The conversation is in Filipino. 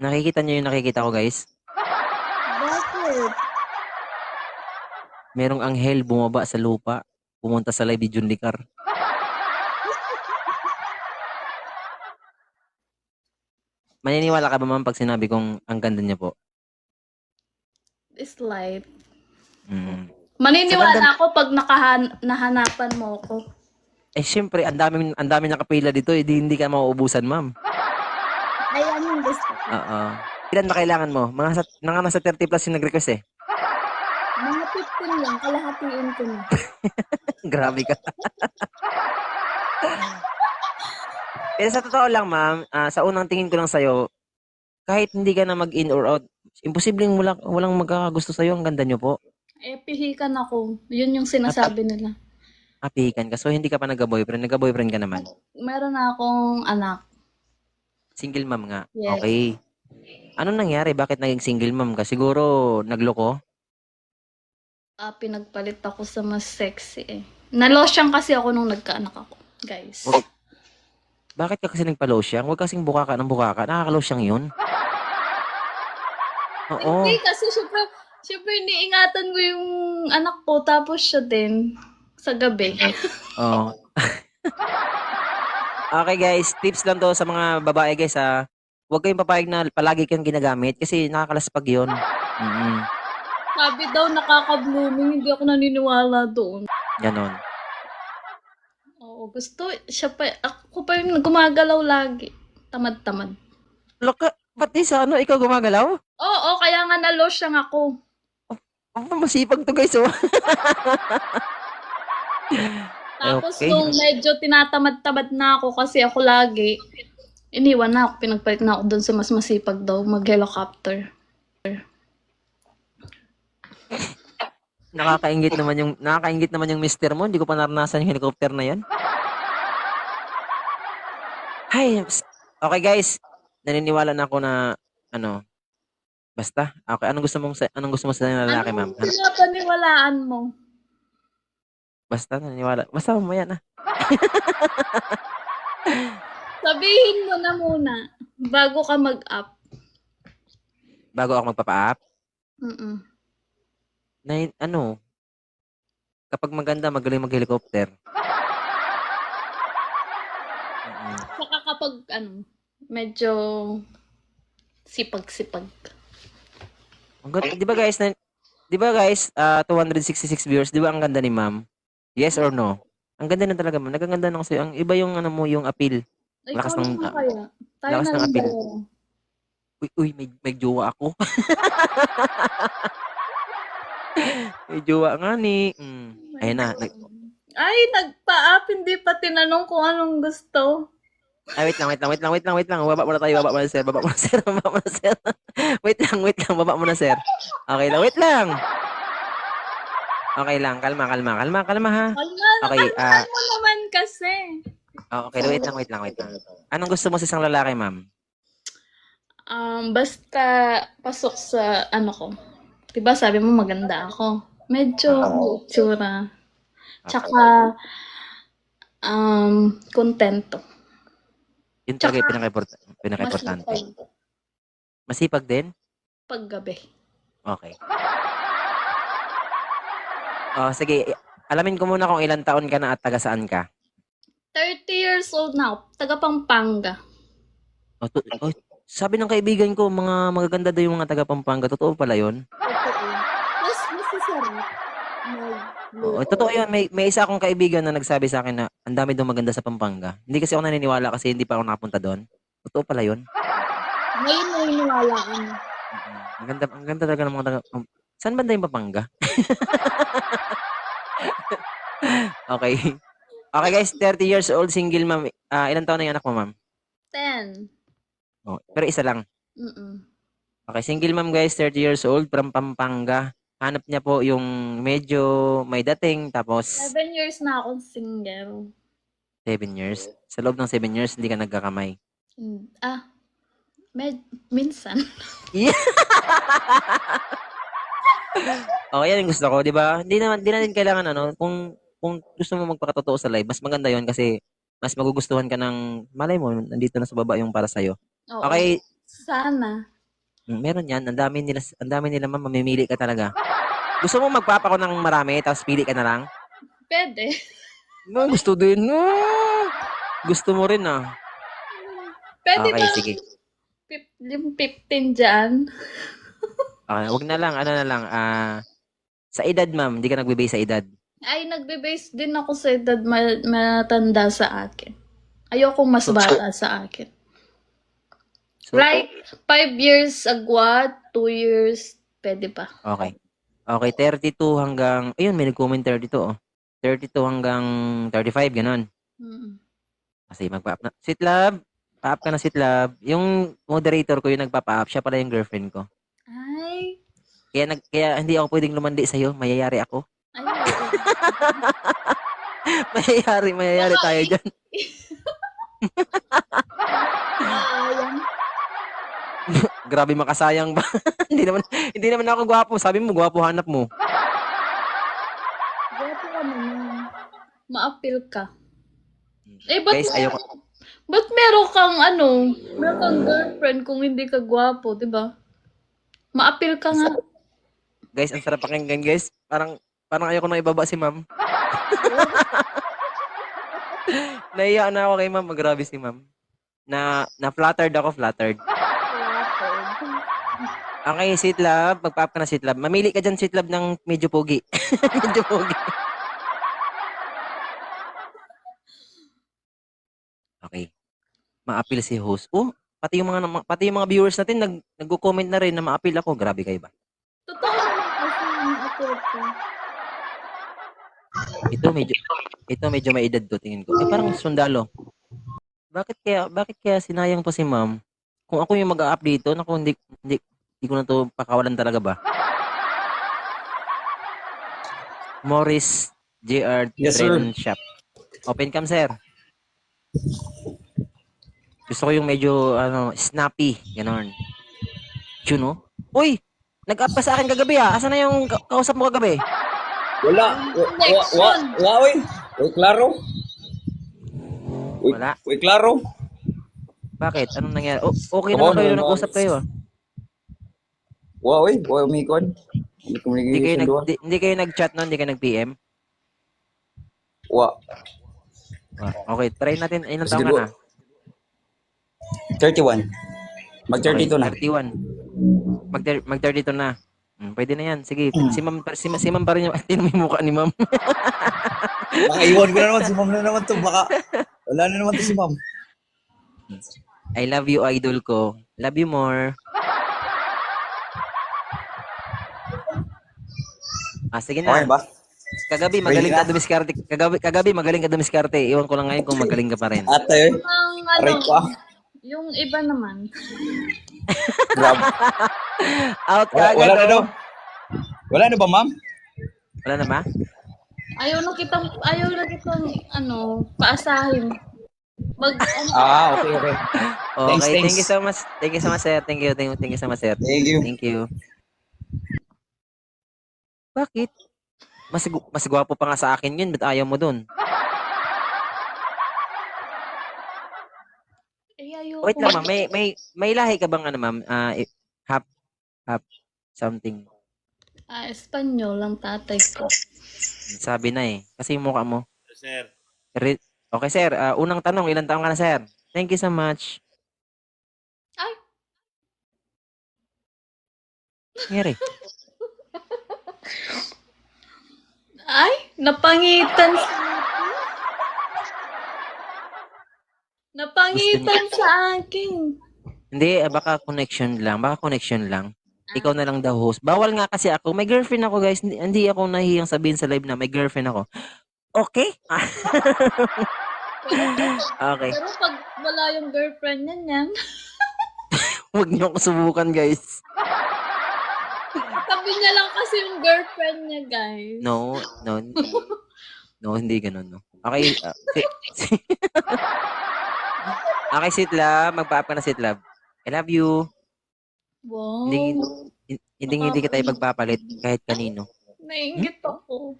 Nakikita niyo yung nakikita ko, guys? Bakit? Merong anghel bumaba sa lupa, pumunta sa live ni Jun Licar. Maniniwala ka ba, ma'am, pag sinabi kong ang ganda niya po? It's light. Mm. Maniniwala ako pag nahanapan mo ako. Eh, syempre, ang daming nakapila dito, hindi ka mauubusan, ma'am. Ayan yung gusto ko. Oo. Ilan ba kailangan mo? Mga nasa 30 plus yung nag-request eh. Mga 15 lang, kalahatiin ko na. Grabe ka. Pero sa totoo lang, ma'am, sa unang tingin ko lang sa'yo, kahit hindi ka na mag-in or out, imposibleng walang magkakagusto sa'yo. Ang ganda nyo po. Eh, pihikan ako. Yun yung sinasabi nila. Apikan ka. So, hindi ka pa nagka-boyfriend. Nagka-boyfriend ka naman. Meron na akong anak. Single mom nga. Yes. Okay. Anong nangyari? Bakit naging single mom ka? Siguro, nagloko? Pinagpalit ako sa mas sexy eh. Nalosyang kasi ako nung nagkaanak ako, guys. Okay. Bakit ka kasi nagpa-losyang? Huwag kasing bukaka ng bukaka. Nakakalosyang yun. Oo. Hindi, kasi syempre iniingatan ko yung anak ko, tapos siya din, sa gabi. Oo. Okay guys, tips lang to sa mga babae guys ha. Huwag kayong papayag na palagi kang ginagamit kasi nakakalaspag yun. Mm-hmm. Sabi daw nakaka-blooming, hindi ako naniniwala doon. Ganon. Oo, ako pa yung gumagalaw lagi. Tamad-tamad. Loka, ba't di sa ikaw gumagalaw? Oo, kaya nga nalosyang ako. Masipag to guys oh. Tapos Okay. nung medyo tinatamad-tamad na ako kasi ako lagi, iniwan na ako, pinagpalit na ako doon sa mas masipag daw, mag-helicopter. Nakakaingit naman yung mister mo. Hindi ko pa naranasan yung helicopter na yan. Hay, okay guys. Naniniwala na ako na basta. Okay, anong gusto mo sa lalaki, ma'am? Anong pinapaniwalaan mo? Basta naniniwala. Basta mamaya na. Sabihin mo na muna bago ka mag-up. Bago ako magpapa-up. Na kapag maganda, magaling mag-helicopter. Saka kapag medyo sipag-sipag. Di ba guys, 266 viewers, di ba ang ganda ni ma'am? Yes or no? Ang ganda na talaga, ma'am. Nagaganda na kasi. Ang iba yung yung appeal. Ay, Lakas kaya ng nga kaya. Tayo lakas na ng lang appeal. dalawa. Uy, may jowa ako. May jowa nga ni. Ayun na. Ay, nagpa-up, hindi pa tinanong kung anong gusto. Ay, wait lang. Baba muna tayo, baba muna sir. Wait lang, baba muna sir. Okay lang, wait lang. Okay lang, kalma ha. Okay, Kalma mo naman kasi. Okay, wait lang. Anong gusto mo sa isang lalaki, ma'am? Basta pasok sa ko. Diba sabi mo maganda ako. Medyo itsura. Tsaka, kontento. Yun talaga yung pinaka-importante. Masipag din? Paggabi. Okay. Sige. Alamin ko muna kung ilang taon ka na at taga saan ka. 30 years old na ako. Taga Pampanga. Sabi ng kaibigan ko, mga magaganda daw yung mga taga Pampanga. Totoo pala yun? Totoo. Mas masasarap. Totoo yun. May isa akong kaibigan na nagsabi sa akin na ang dami daw maganda sa Pampanga. Hindi kasi ako naniniwala kasi hindi pa ako nakapunta doon. Totoo pala yun? Ngayon naniniwala ako. Ang ganda talaga ng mga taga... Saan banda yung Pampanga? Okay. Okay guys, 30 years old, single ma'am. Ilang taon na yung anak mo, ma'am? 10. Pero isa lang. Okay, single ma'am guys, 30 years old, from Pampanga. Hanap niya po yung medyo may dating, tapos... 7 years na akong single. 7 years? Sa loob ng 7 years, hindi ka nagkakamay? Minsan. Yeah. Okay, yan yung gusto ko, di ba? Hindi na din kailangan kung gusto mo magpakatotoo sa live, mas maganda yon kasi mas magugustuhan ka ng malay mo, nandito na sa baba yung para sa'yo. Oo. Okay. Sana. Meron yan. Ang dami nila ma'am, mamimili ka talaga. Gusto mo magpapa ko ng marami, tapos pili ka na lang? Pwede. No, gusto din. Gusto mo rin ah. Pwede Okay, ba sige. yung 15 dyan? Okay, wag na lang, ano na lang, sa edad ma'am, hindi ka nagbibigay sa edad. Ay, nagbe-base din ako sa edad matanda sa akin. Ayoko mas So, bata sa akin. so, Like, 5 years agwat, 2 years, pwede pa. okay. Okay, 32 hanggang, ayun, may nag-comment 32 oh. 32 hanggang 35, ganun. Mm. Kasi magpa-up na. Sweet love, pa-up ka na sweet love. Yung moderator ko yung nagpapa-up, siya pala yung girlfriend ko. Ay, Kaya hindi ako pwedeng lumandi sa'yo, mayayari ako. ay, mayayari tayo dyan. sayang. Grabe makasayang ba? hindi naman ako gwapo. Sabi mo, gwapo hanap mo. Gwapo ka naman. Ma-appeal ka. Eh, ba't, Guys, ayoko. ba't meron kang girlfriend kung hindi ka gwapo, di ba? Ma-appeal ka nga. Guys, ang sarap pakinggan, guys. Parang ayoko na ibaba si ma'am. Nahiya na ako kay ma'am. Grabe si ma'am. Na-flattered ako, flattered. Okay, sweet love. Magpa-up ka na sweet love. Mamili ka dyan, sweet love, ng medyo pogi. Medyo pogi. Okay. Ma-appeal si host. Oh, pati yung mga viewers natin nagko-comment na rin na ma-appeal ako. Grabe kayo ba? Totoo naman kasi ma-appeal ka. Ito medyo may edad to, tingin ko. Parang sundalo. Bakit kaya sinayang pa si ma'am? Kung ako yung mag-a-up dito, naku, hindi ko na to pakawalan talaga ba? Morris JR Yes, sir. Train Shop. Open cam, sir. Gusto ko yung medyo snappy, gano'n. Yun, no? Uy! Nag-up ka sa akin kagabi ah. Asa na yung kausap mo kagabi? Wala. Next one. Uy. Uy, klaro. Uy, Wala. uy, klaro. Bakit? Anong nangyari? Okay Come naman on, kayo, man. nag-usap kayo ah. Uy, umikon. Hindi communication doon. Hindi kayo nag-chat noon, hindi kayo nag-PM? Wa. Okay, try natin. Ilang taon ka Siguro. na? 31. Mag-32 na. 31. Mag-32 na. Pwede na yan. Sige, si ma'am pa rin yung, tingnan mo yung mukha ni ma'am. Baka iwan ko na naman. Si ma'am na naman to. Baka wala na naman to si ma'am. I love you, idol ko. Love you more. Sige na. Okay ba? Kagabi magaling ka dumiskarte. Kagabi magaling ka dumiskarte. Iwan ko lang ngayon kung magaling ka pa rin. Ate, Ang aray pa. yung iba naman. Grab. Out ka agad. Wala na oh. daw. Wala na ba, ma'am? Wala na ba? Ayaw na kitang paasahin. Okay. Okay, Thanks. thank you so much. Thank you so much, sir. Thank you so much, sir. Thank you. Thank you. Bakit? Mas gwapo pa nga sa akin yun. Ba't ayaw mo dun? ayoko. Wait lang, ma'am. May lahi ka bang ma'am? Half something. Espanyol lang tatay ko. Sabi na eh. Kasi yung mukha mo. Sir. Okay, sir. Unang tanong, ilang taon ka na, sir? Thank you so much. Ay! Nangyari? Ay! Napangitan sa akin. Hindi, baka connection lang. Ikaw na lang daw host. Bawal nga kasi ako. May girlfriend ako, guys. Hindi ako nahihiyang sabihin sa live na may girlfriend ako. Okay? Okay. Pero pag wala yung girlfriend niyan, Huwag niyo ako subukan, guys. tabi niya lang kasi yung girlfriend niya, guys. No. No, hindi ganun, no. Okay. Okay, sweet love. Magpa-up ka na, sweet love. I love you. Wow. Hindi kita ipagpapalit kahit kanino. Nainggit ako.